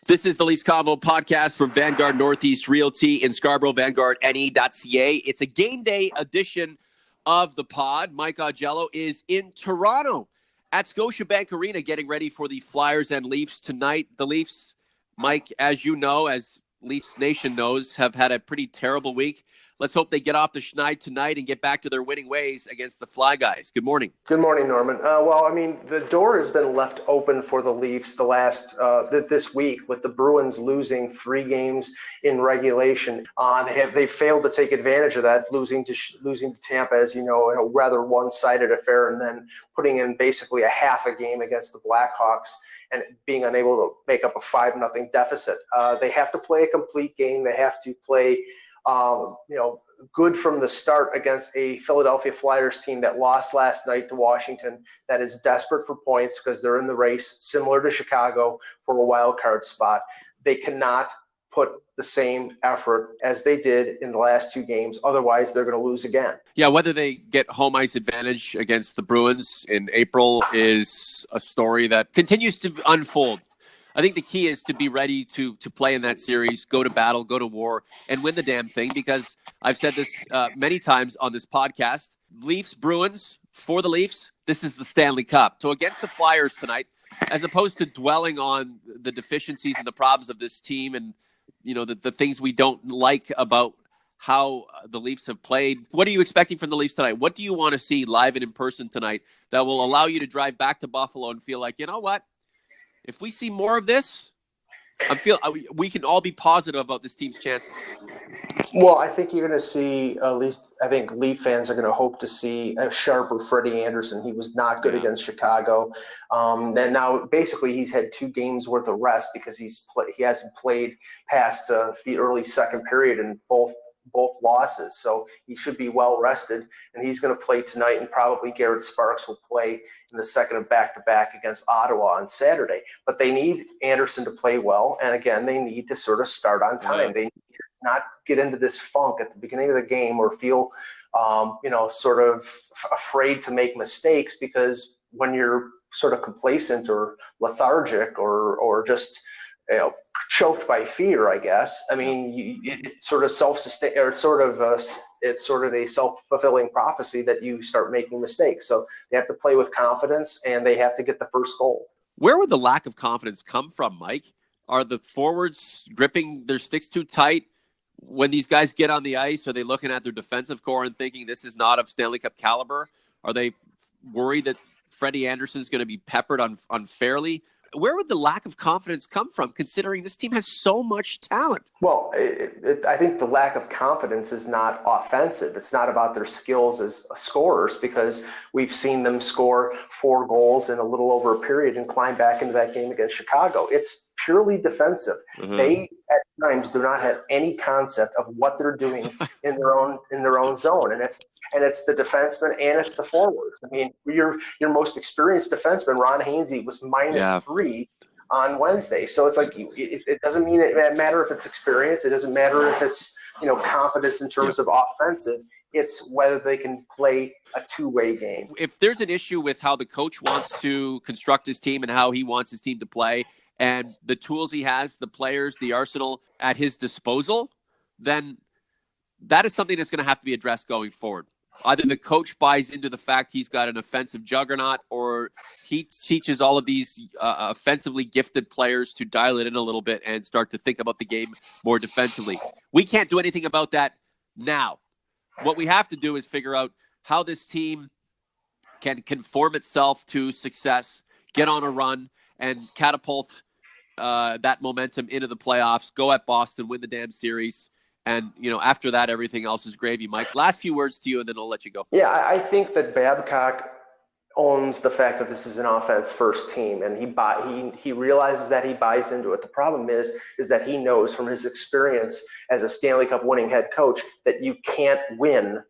This is the Leafs Convo podcast from Vanguard Northeast Realty in Scarborough, VanguardNE.ca. It's a game day edition of the pod. Mike Augello is in Toronto at Scotiabank Arena getting ready for the Flyers and Leafs tonight. The Leafs, Mike, as you know, as Leafs Nation knows, have had a pretty terrible week. Let's hope they get off the schneid tonight and get back to their winning ways against the Fly Guys. Good morning. Good morning, Norman. The door has been left open for the Leafs this week with the Bruins losing 3 games in regulation. They failed to take advantage of that, losing to Tampa, as you know, in a rather one-sided affair, and then putting in basically a half a game against the Blackhawks and being unable to make up a 5-0 deficit. They have to play a complete game. They have to play good from the start against a Philadelphia Flyers team that lost last night to Washington, that is desperate for points because they're in the race, similar to Chicago, for a wild card spot. They cannot put the same effort as they did in the last 2 games. Otherwise, they're going to lose again. Yeah, whether they get home ice advantage against the Bruins in April is a story that continues to unfold. I think the key is to be ready to play in that series, go to battle, go to war, and win the damn thing, because I've said this many times on this podcast. Leafs, Bruins, for the Leafs, this is the Stanley Cup. So against the Flyers tonight, as opposed to dwelling on the deficiencies and the problems of this team and the things we don't like about how the Leafs have played, what are you expecting from the Leafs tonight? What do you want to see live and in person tonight that will allow you to drive back to Buffalo and feel like, you know what? If we see more of this, we can all be positive about this team's chances. Well, I think you're going to see, at least I think Leaf fans are going to hope to see a sharper Freddie Anderson. He was not good against Chicago. And now basically he's had 2 games worth of rest because he hasn't played past the early second period in both losses. So he should be well rested, and he's going to play tonight, and probably Garrett Sparks will play in the second of back-to-back against Ottawa on Saturday. But they need Anderson to play well, and again, they need to sort of start on time. They need to not get into this funk at the beginning of the game or feel sort of afraid to make mistakes, because when you're sort of complacent or lethargic or just choked by fear, I guess. I mean, it's sort of self-sustain, or it's sort of a self-fulfilling prophecy that you start making mistakes. So they have to play with confidence, and they have to get the first goal. Where would the lack of confidence come from, Mike? Are the forwards gripping their sticks too tight? When these guys get on the ice, are they looking at their defensive core and thinking this is not of Stanley Cup caliber? Are they worried that Freddie Anderson is going to be peppered unfairly? Where would the lack of confidence come from, considering this team has so much talent? Well, I think the lack of confidence is not offensive. It's not about their skills as scorers, because we've seen them score 4 goals in a little over a period and climb back into that game against Chicago. It's purely defensive. Mm-hmm. They at times do not have any concept of what they're doing in their own zone, and it's the defenseman and it's the forwards. I mean, your most experienced defenseman, Ron Hainsey, was -3 on Wednesday. So it's like it doesn't mean it matter if it's experience. It doesn't matter if it's confidence in terms of offensive. It's whether they can play a 2-way game. If there's an issue with how the coach wants to construct his team and how he wants his team to play, and the tools he has, the players, the arsenal at his disposal, then that is something that's going to have to be addressed going forward. Either the coach buys into the fact he's got an offensive juggernaut, or he teaches all of these offensively gifted players to dial it in a little bit and start to think about the game more defensively. We can't do anything about that now. What we have to do is figure out how this team can conform itself to success, get on a run, and catapult that momentum into the playoffs, go at Boston, win the damn series. And, after that, everything else is gravy. Mike, last few words to you, and then I'll let you go. Yeah, I think that Babcock owns the fact that this is an offense-first team, and he realizes that, he buys into it. The problem is that he knows from his experience as a Stanley Cup winning head coach that you can't win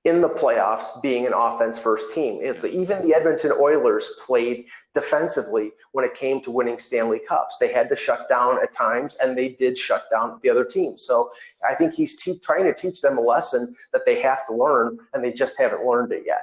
in the playoffs being an offense-first team. Even the Edmonton Oilers played defensively when it came to winning Stanley Cups. They had to shut down at times, and they did shut down the other teams. So I think he's trying to teach them a lesson that they have to learn, and they just haven't learned it yet.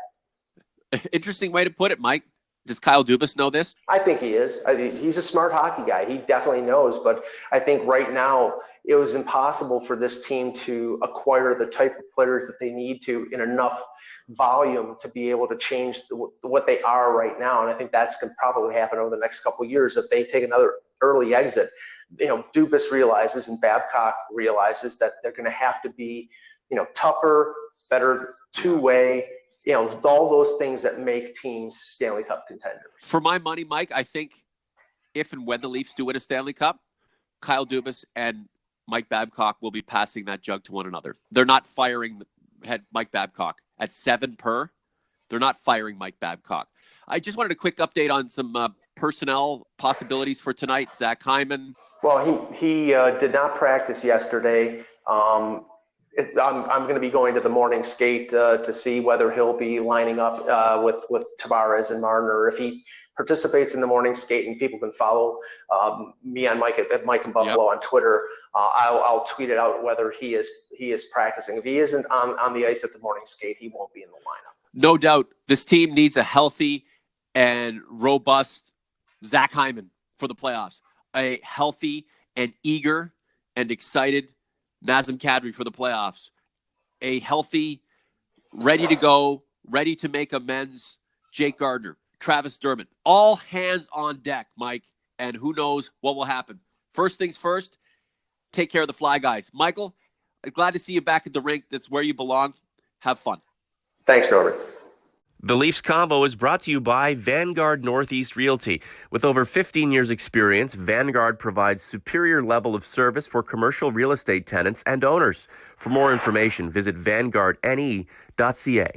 Interesting way to put it, Mike. Does Kyle Dubas know this? I think he is. He's a smart hockey guy. He definitely knows. But I think right now it was impossible for this team to acquire the type of players that they need to in enough volume to be able to change what they are right now. And I think that's going to probably happen over the next couple of years if they take another early exit. Dubas realizes and Babcock realizes that they're going to have to be, tougher, better two-way, all those things that make teams Stanley Cup contenders. For my money, Mike, I think if and when the Leafs do win a Stanley Cup, Kyle Dubas and Mike Babcock will be passing that jug to one another. They're not firing Mike Babcock at 7 per. They're not firing Mike Babcock. I just wanted a quick update on some personnel possibilities for tonight. Zach Hyman. Well, he did not practice yesterday. I'm going to be going to the morning skate to see whether he'll be lining up with Tavares and Marner. If he participates in the morning skate, and people can follow me on Mike and Buffalo on Twitter, I'll tweet it out whether he is practicing. If he isn't on the ice at the morning skate, he won't be in the lineup. No doubt, this team needs a healthy and robust Zach Hyman for the playoffs. A healthy and eager and excited Nazem Kadri for the playoffs. A healthy, ready to go, ready to make amends Jake Gardiner, Travis Dermott. All hands on deck, Mike, and who knows what will happen. First things first, take care of the Fly guys. Michael, I'm glad to see you back at the rink. That's where you belong. Have fun. Thanks, Norbert. The Leafs Convo is brought to you by Vanguard Northeast Realty. With over 15 years' experience, Vanguard provides superior level of service for commercial real estate tenants and owners. For more information, visit vanguardne.ca.